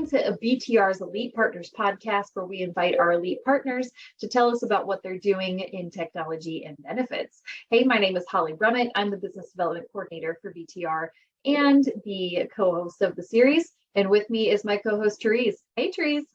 to BTR's Elite Partners podcast, where we invite our elite partners to tell us about what they're doing in technology and benefits. Hey, my name is Holly Brummett. I'm the Business Development Coordinator for BTR and the co-host of the series. And with me is my co-host, Therese. Hey, Therese.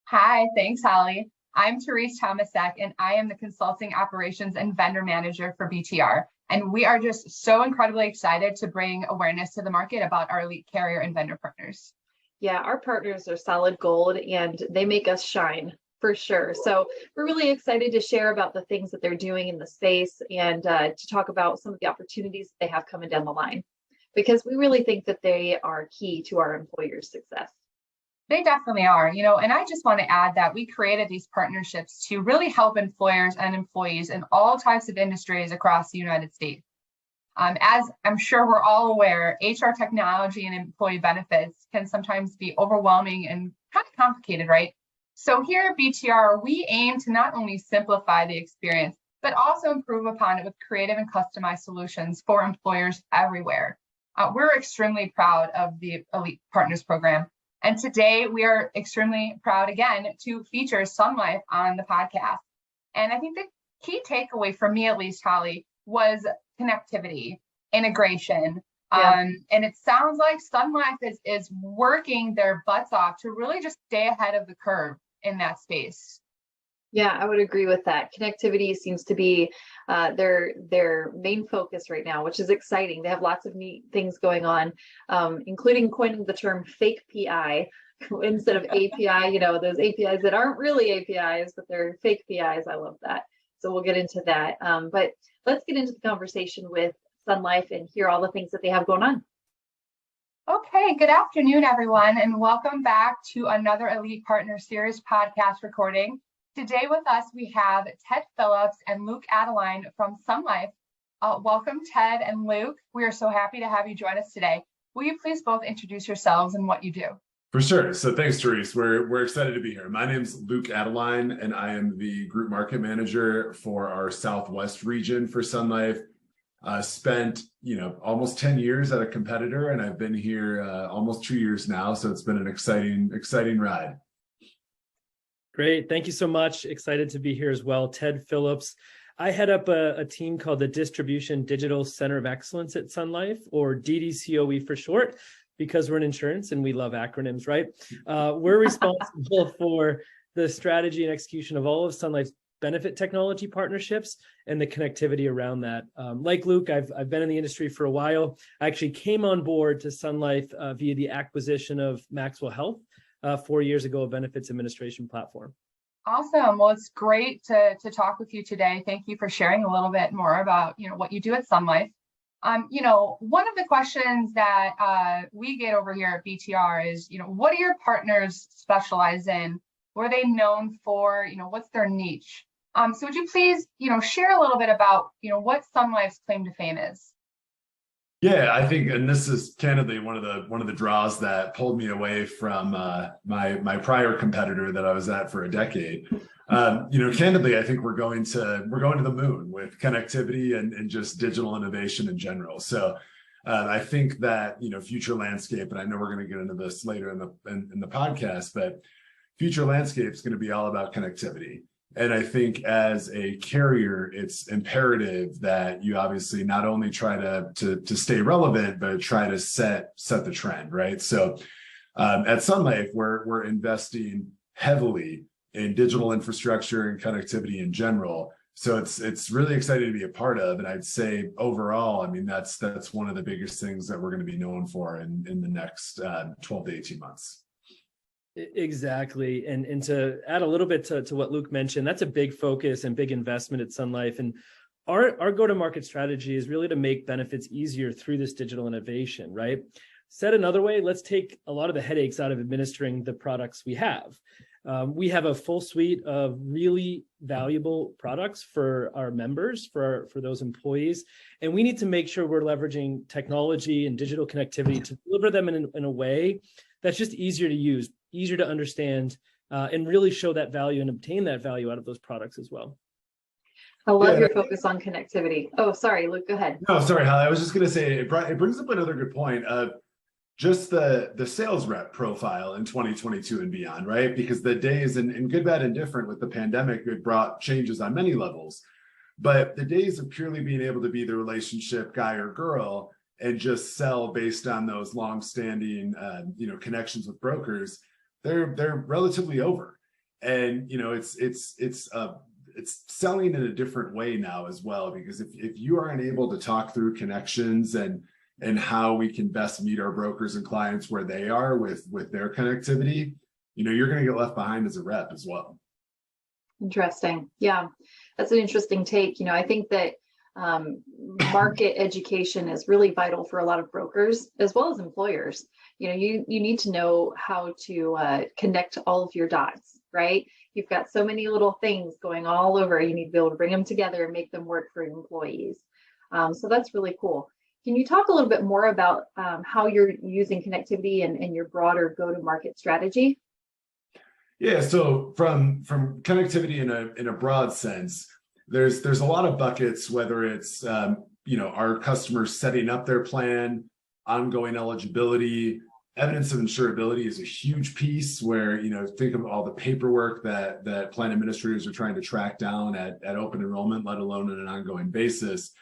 Hi, thanks, Holly. I'm Therese Tomasek, and I am the Consulting Operations and Vendor Manager for BTR. And we are just so incredibly excited to bring awareness to the market about our elite carrier and vendor partners. Yeah, our partners are solid gold and they make us shine for sure. So we're really excited to share about the things that they're doing in the space and to talk about some of the opportunities that they have coming down the line, because we really think that they are key to our employers' success. They definitely are, and I just want to add that we created these partnerships to really help employers and employees in all types of industries across the United States. As I'm sure we're all aware, HR technology and employee benefits can sometimes be overwhelming and kind of complicated, right? So here at BTR, we aim to not only simplify the experience, but also improve upon it with creative and customized solutions for employers everywhere. We're extremely proud of the Elite Partners program. And today we are extremely proud again to feature Sun Life on the podcast. And I think the key takeaway for me, at least, Holly, was connectivity, integration. Yeah. And it sounds like Sun Life is working their butts off to really just stay ahead of the curve in that space. Yeah, I would agree with that. Connectivity seems to be their main focus right now, which is exciting. They have lots of neat things going on, including coining the term fake PI instead of API, those APIs that aren't really APIs, but they're fake PIs. I love that. So we'll get into that. But let's get into the conversation with Sun Life and hear all the things that they have going on. Okay, good afternoon, everyone, and welcome back to another Elite Partner Series podcast recording. Today with us, we have Ted Phillips and Luke Adeline from Sun Life. Welcome, Ted and Luke. We are so happy to have you join us today. Will you please both introduce yourselves and what you do? For sure. So thanks, Therese. We're excited to be here. My name's Luke Adeline, and I am the Group Market Manager for our Southwest region for Sun Life. Spent almost 10 years at a competitor, and I've been here almost 2 years now. So it's been an exciting ride. Great. Thank you so much. Excited to be here as well. Ted Phillips. I head up a team called the Distribution Digital Center of Excellence at Sun Life, or DDCOE for short, because we're in insurance and we love acronyms, right? We're responsible for the strategy and execution of all of Sun Life's benefit technology partnerships and the connectivity around that. Like Luke, I've been in the industry for a while. I actually came on board to Sun Life via the acquisition of Maxwell Health 4 years ago, a benefits administration platform. Awesome. Well, it's great to talk with you today. Thank you for sharing a little bit more about what you do at Sun Life. One of the questions that we get over here at BTR is, what do your partners specialize in? What are they known for? What's their niche? So would you please, share a little bit about, what Sun Life's claim to fame is? Yeah, I think, and this is candidly one of the draws that pulled me away from my prior competitor that I was at for a decade. Candidly, I think we're going to the moon with connectivity and just digital innovation in general. So I think that future landscape, and I know we're going to get into this later in the podcast, but future landscape is going to be all about connectivity. And I think as a carrier, it's imperative that you obviously not only try to stay relevant, but try to set the trend, right? So at Sun Life, we're investing heavily in digital infrastructure and connectivity in general. So it's really exciting to be a part of. And I'd say overall, I mean, that's one of the biggest things that we're going to be known for in the next 12 to 18 months. Exactly. And to add a little bit to what Luke mentioned, that's a big focus and big investment at Sun Life. And our go-to-market strategy is really to make benefits easier through this digital innovation, right? Said another way, let's take a lot of the headaches out of administering the products we have. We have a full suite of really valuable products for our members, for those employees, and we need to make sure we're leveraging technology and digital connectivity to deliver them in a way that's just easier to use, easier to understand, and really show that value and obtain that value out of those products as well. I love your focus on connectivity. Oh, sorry, Luke, go ahead. No, sorry, Holly. I was just going to say, it brings up another good point. just the sales rep profile in 2022 and beyond, right? Because the days and good, bad, and different with the pandemic, it brought changes on many levels. But the days of purely being able to be the relationship guy or girl and just sell based on those long-standing, connections with brokers, they're relatively over. And it's selling in a different way now as well, because if you aren't able to talk through connections and how we can best meet our brokers and clients where they are with their connectivity, you're going to get left behind as a rep as well. Interesting. Yeah, that's an interesting take. I think that market education is really vital for a lot of brokers as well as employers. You need to know how to connect all of your dots, right? You've got so many little things going all over. You need to be able to bring them together and make them work for your employees. So that's really cool. Can you talk a little bit more about how you're using connectivity and your broader go-to-market strategy? Yeah, so from connectivity in a broad sense, there's a lot of buckets, whether it's our customers setting up their plan, ongoing eligibility, evidence of insurability is a huge piece where, think of all the paperwork that plan administrators are trying to track down at open enrollment, let alone on an ongoing basis.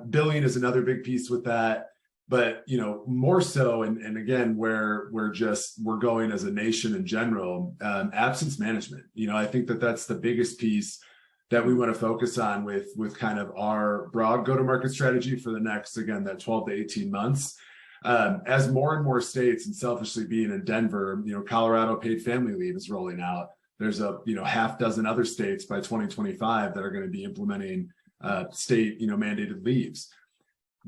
Billing is another big piece with that. But more so, and again, where we're going as a nation in general, absence management. I think that's the biggest piece that we want to focus on with kind of our broad go-to-market strategy for the next, again, that 12 to 18 months. As more and more states, and selfishly being in Denver, Colorado paid family leave is rolling out. There's a half dozen other states by 2025 that are going to be implementing state mandated leaves.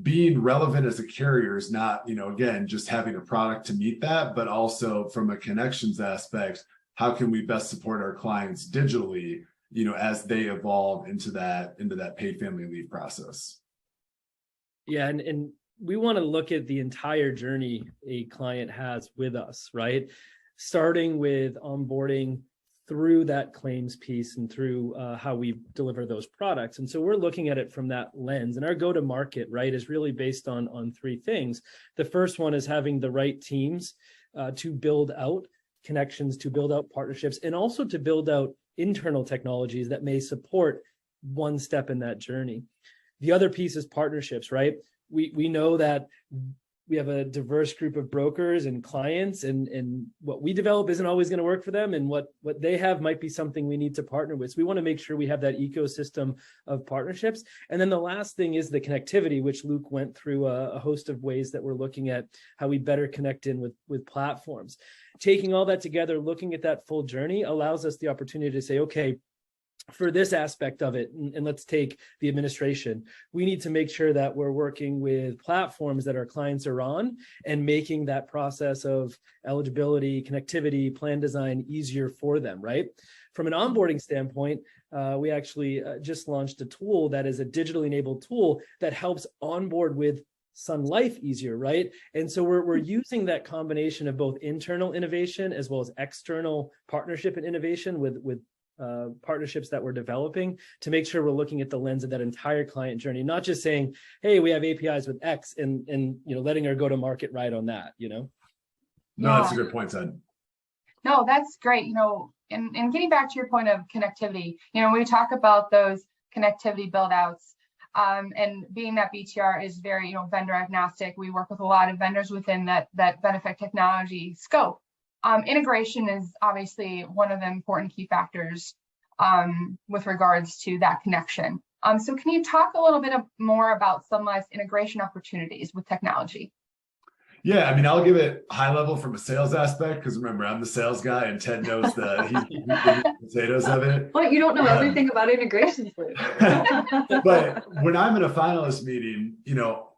Being relevant as a carrier is not, again, just having a product to meet that, but also from a connections aspect, how can we best support our clients digitally, as they evolve into that paid family leave process. Yeah, and we want to look at the entire journey a client has with us, right? Starting with onboarding through that claims piece and through how we deliver those products. And so we're looking at it from that lens. And our go-to-market, right, is really based on three things. The first one is having the right teams to build out connections, to build out partnerships, and also to build out internal technologies that may support one step in that journey. The other piece is partnerships, right? We know that we have a diverse group of brokers and clients, and what we develop isn't always going to work for them, and what they have might be something we need to partner with. So we want to make sure we have that ecosystem of partnerships. And then the last thing is the connectivity, which Luke went through a host of ways that we're looking at how we better connect in with platforms. Taking all that together, looking at that full journey allows us the opportunity to say, okay, for this aspect of it, and let's take the administration, we need to make sure that we're working with platforms that our clients are on and making that process of eligibility, connectivity, plan design easier for them, right? From an onboarding standpoint, we actually just launched a tool that is a digitally enabled tool that helps onboard with Sun Life easier, right? And so we're using that combination of both internal innovation as well as external partnership and innovation with partnerships that we're developing to make sure we're looking at the lens of that entire client journey, not just saying, hey, we have APIs with X and letting our go-to-market ride on that, No, that's a good point, Ted. No, that's great. And getting back to your point of connectivity, we talk about those connectivity build outs, and being that BTR is very, vendor agnostic, we work with a lot of vendors within that benefit technology scope. Integration is obviously one of the important key factors with regards to that connection. So can you talk a little bit more about Sun Life's integration opportunities with technology? Yeah, I'll give it high level from a sales aspect, because remember, I'm the sales guy and Ted knows the potatoes of it. But you don't know everything about integrations, Luke. But when I'm in a finalist meeting,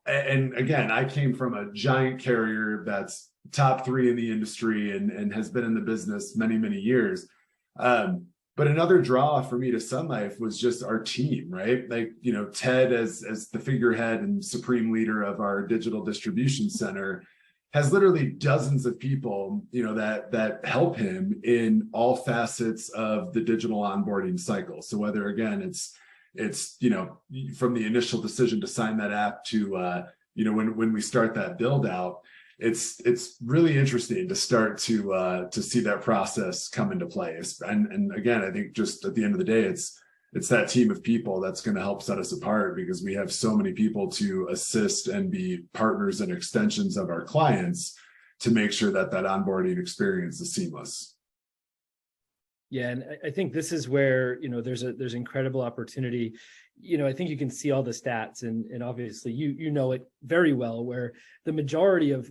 and again, I came from a giant carrier that's top 3 in the industry and has been in the business many, many years. But another draw for me to Sun Life was just our team, right? Like, Ted as the figurehead and supreme leader of our digital distribution center has literally dozens of people, that help him in all facets of the digital onboarding cycle. So whether, again, it's from the initial decision to sign that app to, when we start that build out. it's really interesting to start to see that process come into place. And again, I think just at the end of the day, it's that team of people that's going to help set us apart, because we have so many people to assist and be partners and extensions of our clients to make sure that onboarding experience is seamless. Yeah, and I think this is where, there's incredible opportunity. I think you can see all the stats, and obviously you know it very well, where the majority of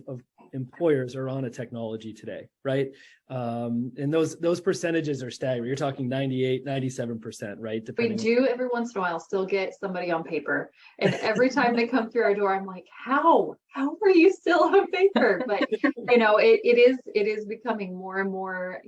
employers are on a technology today, right? And those percentages are staggering. You're talking 98, 97%, right? We do every once in a while still get somebody on paper. And every time they come through our door, I'm like, how are you still on paper? But, it is becoming more and more,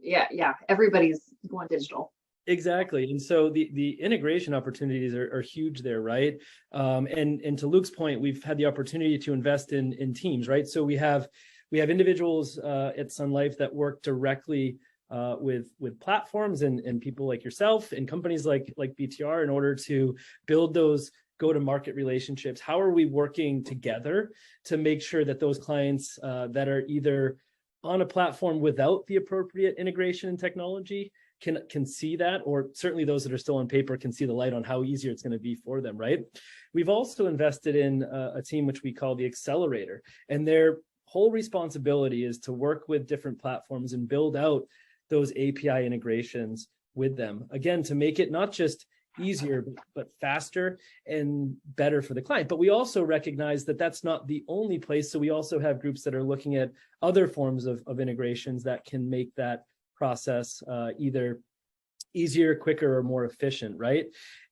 yeah, everybody's going digital. Exactly. And so the integration opportunities are huge there, right? And to Luke's point, we've had the opportunity to invest in teams, right? So we have individuals at Sun Life that work directly with platforms and people like yourself and companies like BTR in order to build those go-to-market relationships. How are we working together to make sure that those clients that are either on a platform without the appropriate integration and technology can see that, or certainly those that are still on paper can see the light on how easier it's going to be for them, right? We've also invested in a team which we call the Accelerator, and their whole responsibility is to work with different platforms and build out those API integrations with them, again, to make it not just easier, but faster and better for the client. But we also recognize that that's not the only place. So we also have groups that are looking at other forms of integrations that can make that process either easier, quicker, or more efficient, right?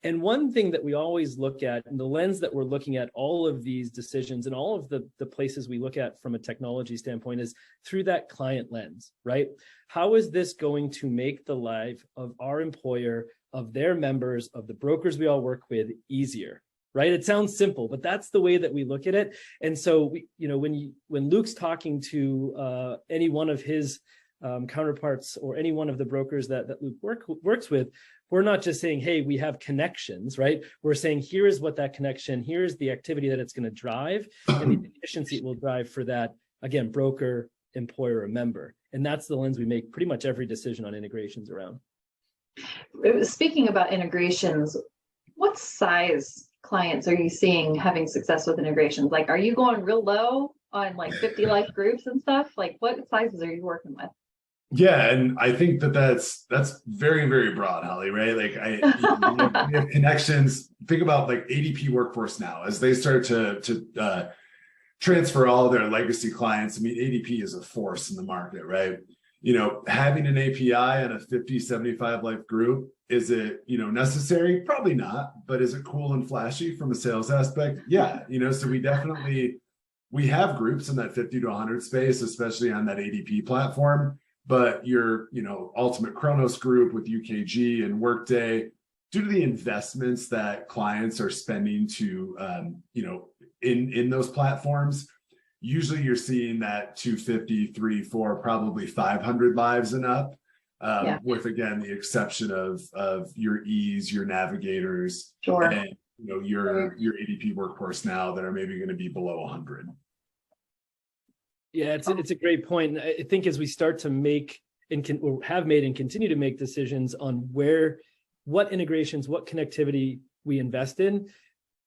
And one thing that we always look at, and the lens that we're looking at all of these decisions and all of the places we look at from a technology standpoint, is through that client lens, right? How is this going to make the life of our employer, of their members, of the brokers we all work with easier, right? It sounds simple, but that's the way that we look at it. And so when Luke's talking to any one of his counterparts or any one of the brokers that Luke works with, we're not just saying, hey, we have connections, right? We're saying, here is what that connection, here's the activity that it's going to drive and the efficiency it will drive for that, again, broker, employer, or member. And that's the lens we make pretty much every decision on integrations around. Speaking about integrations, what size clients are you seeing having success with integrations? Like, are you going real low on like 50 life groups and stuff? Like, what sizes are you working with? Yeah, and I think that's very, very broad, Holly, right? Like we have connections. Think about like ADP Workforce Now, as they start to transfer all their legacy clients. I mean, ADP is a force in the market, right? Having an API on a 50, 75 life group, is it, necessary? Probably not, but is it cool and flashy from a sales aspect? Yeah, so we have groups in that 50 to 100 space, especially on that ADP platform. But your, Ultimate Kronos group with UKG and Workday, due to the investments that clients are spending to, in those platforms, usually you're seeing that 250, 3, 4, probably 500 lives and up, with, again, the exception of your ease, your navigators, sure, and your ADP Workforce Now that are maybe going to be below 100. Yeah, it's a great point. I think as we start to make or have made and continue to make decisions on what integrations, what connectivity we invest in,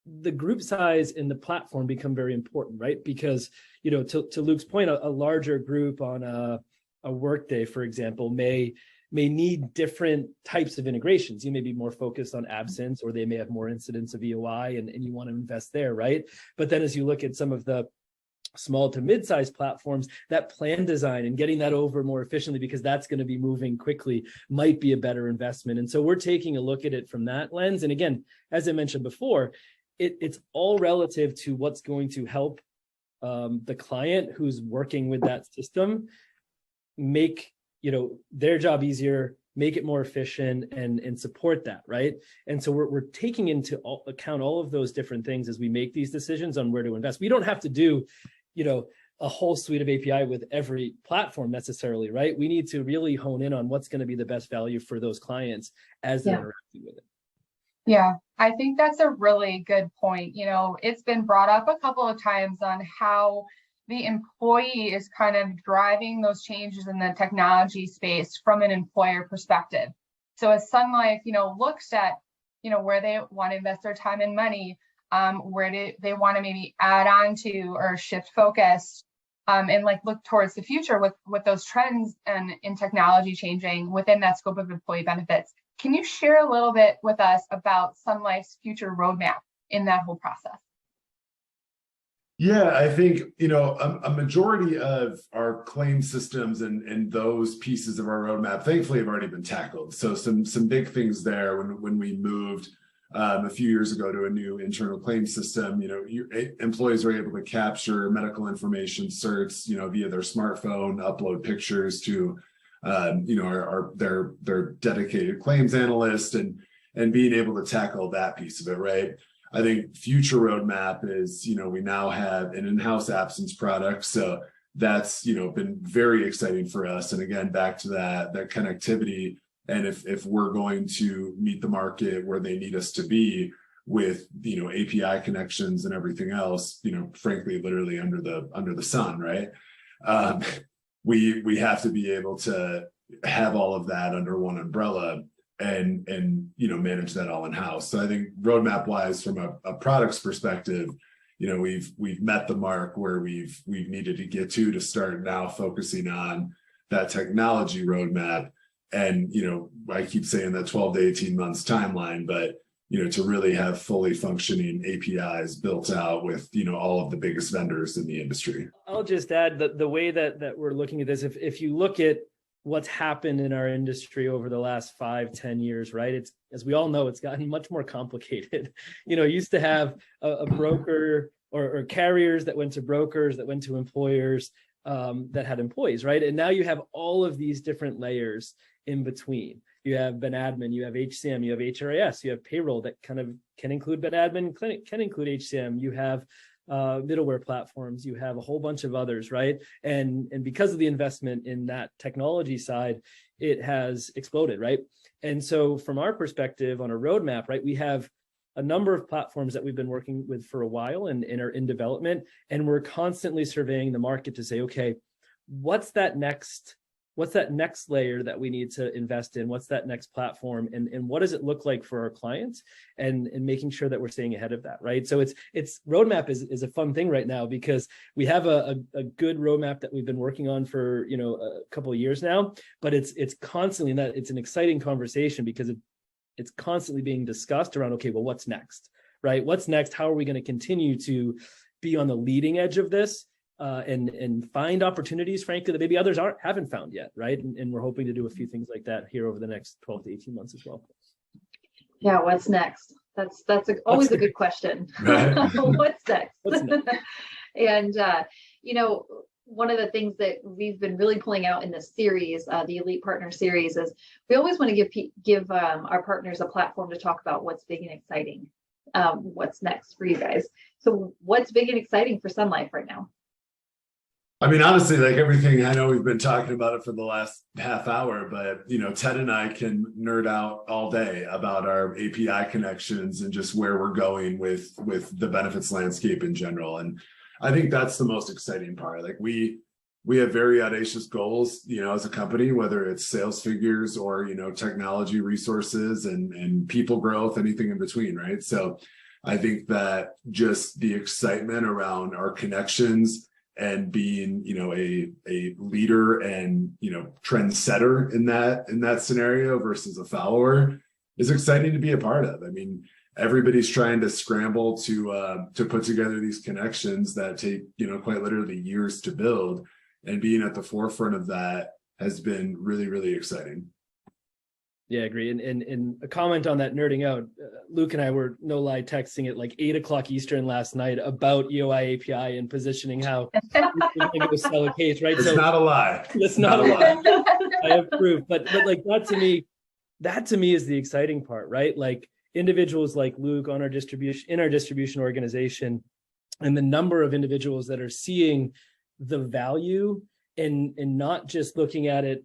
the group size and the platform become very important, right? Because, to Luke's point, a larger group on a Workday, for example, may need different types of integrations. You may be more focused on absence, or they may have more incidents of EOI, and you want to invest there, right? But then as you look at some of the small to mid-sized platforms, that plan design and getting that over more efficiently, because that's going to be moving quickly, might be a better investment. And so we're taking a look at it from that lens. And again, as I mentioned before, it's all relative to what's going to help the client who's working with that system make their job easier, make it more efficient, and support that, right? And so we're taking into account all of those different things as we make these decisions on where to invest. We don't have to do a whole suite of API with every platform necessarily, right? We need to really hone in on what's going to be the best value for those clients as they're interacting with it. Yeah, I think that's a really good point. It's been brought up a couple of times on how the employee is kind of driving those changes in the technology space from an employer perspective. So as Sun Life, looks at, where they want to invest their time and money, where do they want to maybe add on to or shift focus, and like look towards the future with those trends and in technology changing within that scope of employee benefits. Can you share a little bit with us about Sun Life's future roadmap in that whole process? Yeah, I think, a majority of our claim systems and those pieces of our roadmap, thankfully, have already been tackled. So some big things there when we moved a few years ago to a new internal claim system, employees are able to capture medical information certs, via their smartphone, upload pictures to, their dedicated claims analyst and being able to tackle that piece of it, right? I think future roadmap is, we now have an in-house absence product. So that's, been very exciting for us. And again, back to that connectivity. And if we're going to meet the market where they need us to be with, API connections and everything else, frankly, literally under the sun, right? We have to be able to have all of that under one umbrella and manage that all in house. So I think roadmap wise, from a products perspective, we've met the mark where we've needed to get to start now focusing on that technology roadmap. And I keep saying that 12 to 18 months timeline, but to really have fully functioning APIs built out with all of the biggest vendors in the industry. I'll just add that the way that we're looking at this, if you look at what's happened in our industry over the last 5-10 years, right? It's, as we all know, it's gotten much more complicated. Used to have a broker or carriers that went to brokers, that went to employers, that had employees, right? And now you have all of these different layers in between. You have Ben Admin, you have HCM, you have HRIS, you have payroll that kind of can include Ben Admin, can include HCM. You have middleware platforms, you have a whole bunch of others, right? And because of the investment in that technology side, it has exploded, right? And so from our perspective on a roadmap, right, we have a number of platforms that we've been working with for a while and are in development, and we're constantly surveying the market to say, okay, what's that next layer that we need to invest in? What's that next platform? And what does it look like for our clients? And making sure that we're staying ahead of that, right? So it's roadmap is a fun thing right now because we have a good roadmap that we've been working on for, a couple of years now, but it's constantly that it's an exciting conversation because it's constantly being discussed around, okay, well, what's next, right? What's next? How are we going to continue to be on the leading edge of this? And find opportunities, frankly, that maybe others haven't found yet, right? And we're hoping to do a few things like that here over the next 12 to 18 months as well. Yeah, what's next? That's always a good question. What's next? What's next? And one of the things that we've been really pulling out in this series, the Elite Partner Series, is we always want to give our partners a platform to talk about what's big and exciting. What's next for you guys? So what's big and exciting for Sun Life right now? I mean, honestly, like everything, I know we've been talking about it for the last half hour, but, Ted and I can nerd out all day about our API connections and just where we're going with the benefits landscape in general. And I think that's the most exciting part. Like we have very audacious goals, as a company, whether it's sales figures or, technology resources and people growth, anything in between, right? So I think that just the excitement around our connections and being, a leader and, trendsetter in that scenario versus a follower is exciting to be a part of. I mean, everybody's trying to scramble to put together these connections that take, quite literally years to build, and being at the forefront of that has been really, really exciting. Yeah, I agree. And a comment on that nerding out, Luke and I were, no lie, texting at like 8:00 Eastern last night about EOI API and positioning how we're going to go sell a case, right? It's not a lie. It's not a lie. I have proof. But like that to me is the exciting part, right? Like individuals like Luke in our distribution organization, and the number of individuals that are seeing the value and not just looking at it,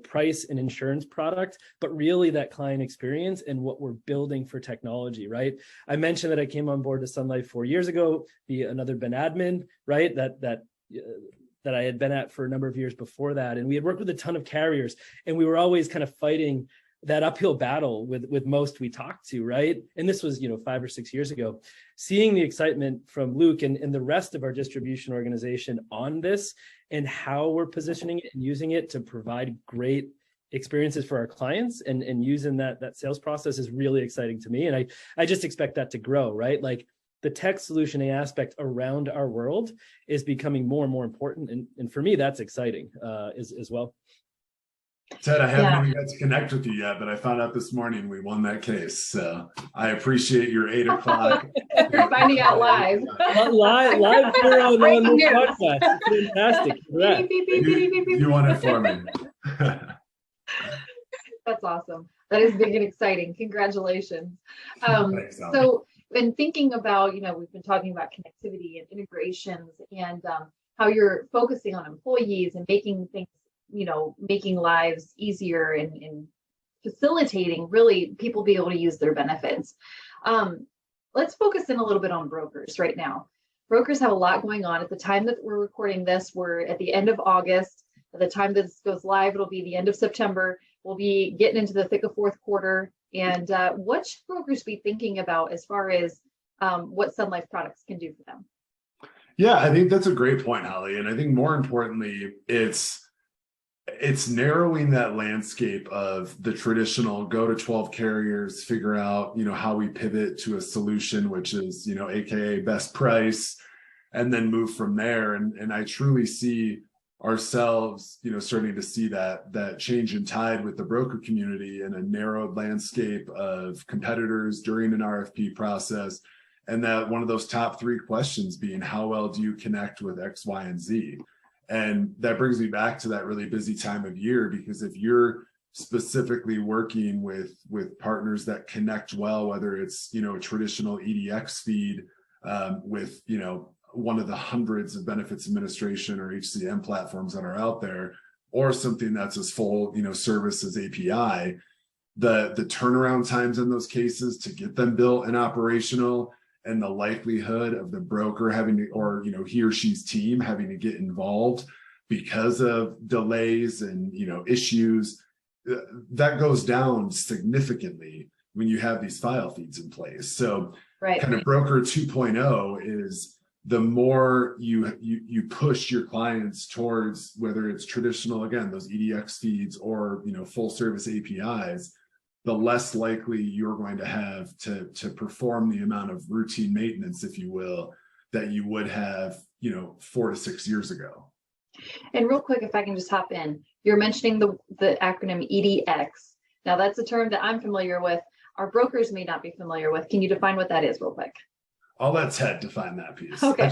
price and insurance product, but really that client experience and what we're building for technology, right? I mentioned that I came on board to Sun Life 4 years ago via another Ben Admin, right? That that I had been at for a number of years before that. And we had worked with a ton of carriers, and we were always kind of fighting that uphill battle with most we talked to, right? And this was, 5 or 6 years ago. Seeing the excitement from Luke and the rest of our distribution organization on this and how we're positioning it and using it to provide great experiences for our clients and using that sales process is really exciting to me. And I just expect that to grow, right? Like the tech solutioning aspect around our world is becoming more and more important. And for me, that's exciting as well. Ted, I haven't even got to connect with you yet, but I found out this morning we won that case. So I appreciate your 8 o'clock. Finding out live. live here on the podcast. It's fantastic. You won it for me. That's awesome. That is big and exciting. Congratulations. Thanks, so when thinking about, we've been talking about connectivity and integrations and how you're focusing on employees and making things, making lives easier and facilitating really people be able to use their benefits. Let's focus in a little bit on brokers right now. Brokers have a lot going on. At the time that we're recording this, we're at the end of August. At the time this goes live, it'll be the end of September. We'll be getting into the thick of fourth quarter. And what should brokers be thinking about as far as what Sun Life products can do for them? Yeah, I think that's a great point, Holly. And I think more importantly, it's narrowing that landscape of the traditional go to 12 carriers, figure out, how we pivot to a solution, which is, AKA best price, and then move from there. And I truly see ourselves, starting to see that change in tide with the broker community in a narrowed landscape of competitors during an RFP process. And that one of those top 3 questions being, how well do you connect with X, Y, and Z? And that brings me back to that really busy time of year, because if you're specifically working with partners that connect well, whether it's, a traditional EDX feed with, one of the hundreds of benefits administration or HCM platforms that are out there, or something that's as full, service as API, the turnaround times in those cases to get them built and operational, and the likelihood of the broker having to, or he or she's team having to get involved because of delays and issues, that goes down significantly when you have these file feeds in place. So kind of broker 2.0 is the more you push your clients towards, whether it's traditional, again, those EDX feeds or full service APIs, the less likely you're going to have to perform the amount of routine maintenance, if you will, that you would have 4 to 6 years ago. And real quick, if I can just hop in, you're mentioning the acronym EDX. Now that's a term that I'm familiar with. Our brokers may not be familiar with. Can you define what that is real quick? I'll let Ted define that piece. Okay.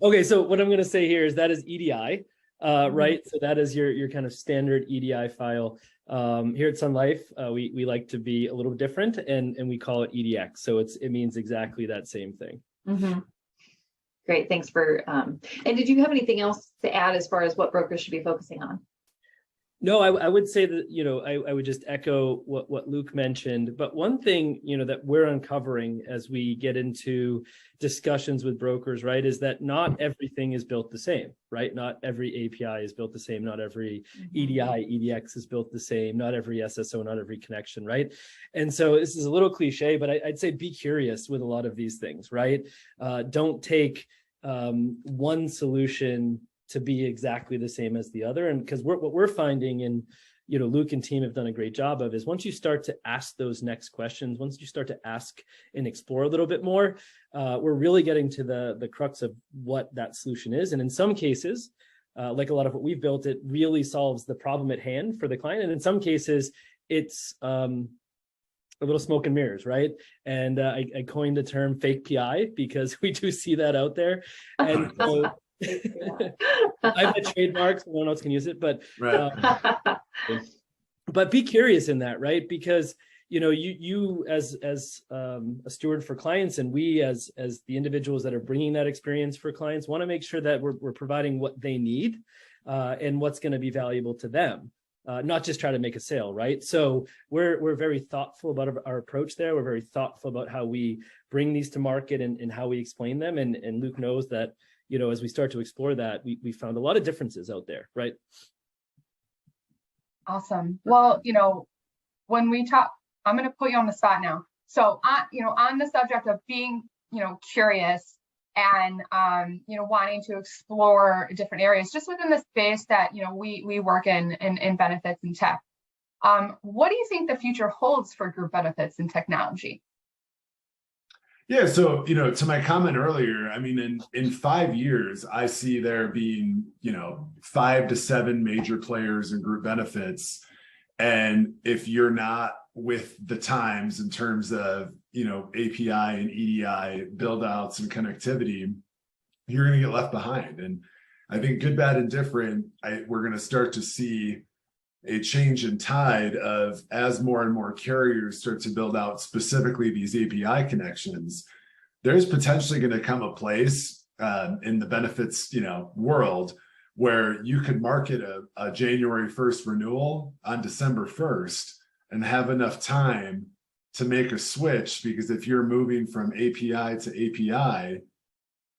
Okay, so what I'm going to say here is that is EDI, right? So that is your kind of standard EDI file. Here at Sun Life, we like to be a little different, and we call it EDX. So it means exactly that same thing. Mm-hmm. Great, thanks for. And did you have anything else to add as far as what brokers should be focusing on? No, I would say that, I would just echo what Luke mentioned. But one thing, that we're uncovering as we get into discussions with brokers, right, is that not everything is built the same, right? Not every API is built the same. Not every EDI, EDX is built the same. Not every SSO, not every connection, right? And so this is a little cliche, but I'd say be curious with a lot of these things, right? Don't take one solution to be exactly the same as the other. And because what we're finding, and Luke and team have done a great job of, is once you start to ask those next questions, once you start to ask and explore a little bit more, we're really getting to the crux of what that solution is. And in some cases, like a lot of what we've built, it really solves the problem at hand for the client. And in some cases, it's a little smoke and mirrors, right? And I coined the term fake PI because we do see that out there. And so I have a trademark, so no one else can use it, but but be curious in that, right? Because you as a steward for clients, and we as the individuals that are bringing that experience for clients, want to make sure that we're providing what they need and what's going to be valuable to them. Not just try to make a sale, right? So we're very thoughtful about our approach there. We're very thoughtful about how we bring these to market and how we explain them. And Luke knows that as we start to explore that, we found a lot of differences out there, right? Awesome. Well, when we talk, I'm going to put you on the spot now. So, on the subject of being, curious and, wanting to explore different areas, just within the space that, we work in benefits and tech. What do you think the future holds for group benefits and technology? Yeah, so to my comment earlier, I mean, in 5 years, I see there being 5 to 7 major players in group benefits, and if you're not with the times in terms of API and EDI build outs and connectivity, you're going to get left behind. And I think good, bad, and different, we're going to start to see a change in tide of, as more and more carriers start to build out specifically these API connections, there's potentially going to come a place in the benefits world where you could market a January 1st renewal on December 1st and have enough time to make a switch, because if you're moving from API to API,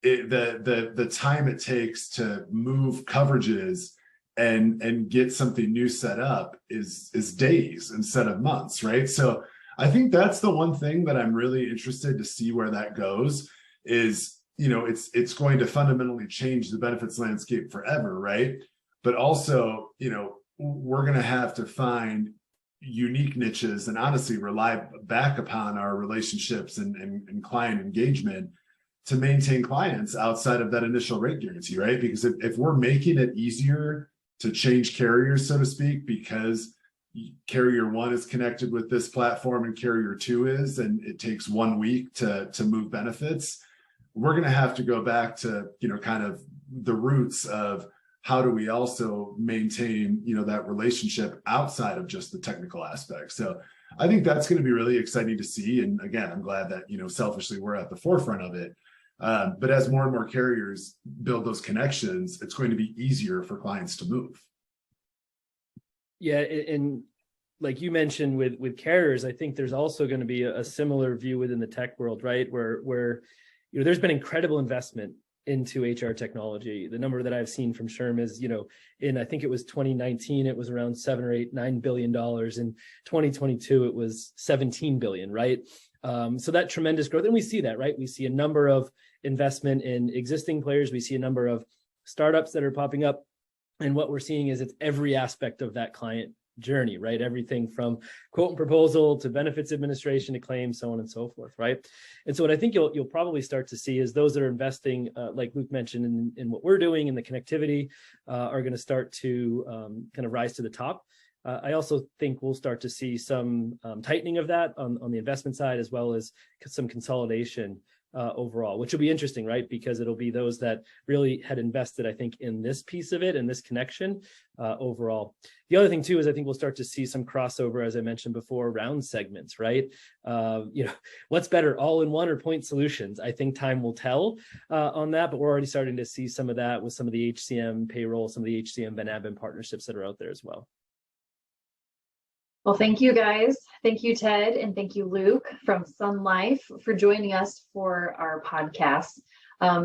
the time it takes to move coverages and get something new set up is days instead of months, right? So I think that's the one thing that I'm really interested to see where that goes is, it's going to fundamentally change the benefits landscape forever, right? But also, we're going to have to find unique niches and honestly rely back upon our relationships and client engagement to maintain clients outside of that initial rate guarantee, right? Because if we're making it easier to change carriers, so to speak, because carrier 1 is connected with this platform and carrier 2 is, and it takes 1 week to move benefits, we're going to have to go back to, kind of the roots of how do we also maintain, that relationship outside of just the technical aspect. So I think that's going to be really exciting to see. And again, I'm glad that, selfishly we're at the forefront of it. But as more and more carriers build those connections, it's going to be easier for clients to move. Yeah, and like you mentioned with carriers, I think there's also going to be a similar view within the tech world, right? Where there's been incredible investment into HR technology. The number that I've seen from SHRM is, in I think it was 2019, it was around $9 billion. In 2022, it was 17 billion, right? So that tremendous growth, and we see that, right? We see a number of investment in existing players. We see a number of startups that are popping up. And what we're seeing is it's every aspect of that client journey, right? Everything from quote and proposal to benefits administration to claims, so on and so forth, right? And so what I think you'll probably start to see is those that are investing, like Luke mentioned, in what we're doing in the connectivity, are going to start to kind of rise to the top. I also think we'll start to see some tightening of that on the investment side, as well as some consolidation overall, which will be interesting, right? Because it'll be those that really had invested, I think, in this piece of it and this connection overall. The other thing too is I think we'll start to see some crossover, as I mentioned before, around segments, right? What's better, all-in-one or point solutions? I think time will tell on that, but we're already starting to see some of that with some of the HCM payroll, some of the HCM Ben Admin partnerships that are out there as well. Well, thank you guys. Thank you, Ted, and thank you, Luke from Sun Life, for joining us for our podcast.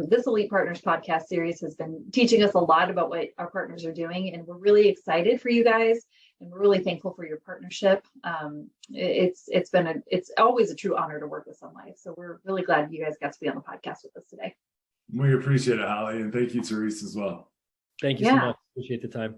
This Elite Partners podcast series has been teaching us a lot about what our partners are doing, and we're really excited for you guys, and we're really thankful for your partnership. It's always a true honor to work with Sun Life, so we're really glad you guys got to be on the podcast with us today. We appreciate it, Holly, and thank you, Therese, as well. Thank you so much. Appreciate the time.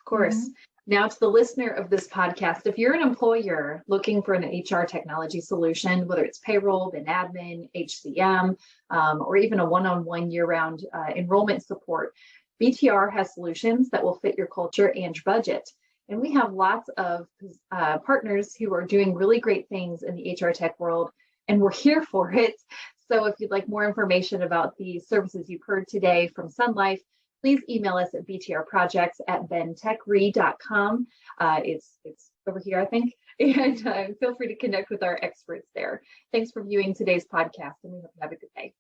Of course. Mm-hmm. Now, to the listener of this podcast, if you're an employer looking for an HR technology solution, whether it's payroll, Ben Admin, HCM, or even a one-on-one year-round enrollment support, BTR has solutions that will fit your culture and your budget. And we have lots of partners who are doing really great things in the HR tech world, and we're here for it. So if you'd like more information about the services you've heard today from Sun Life, please email us at btrprojects@bentechre.com. It's over here, I think, and feel free to connect with our experts there. Thanks for viewing today's podcast, and we hope you have a good day.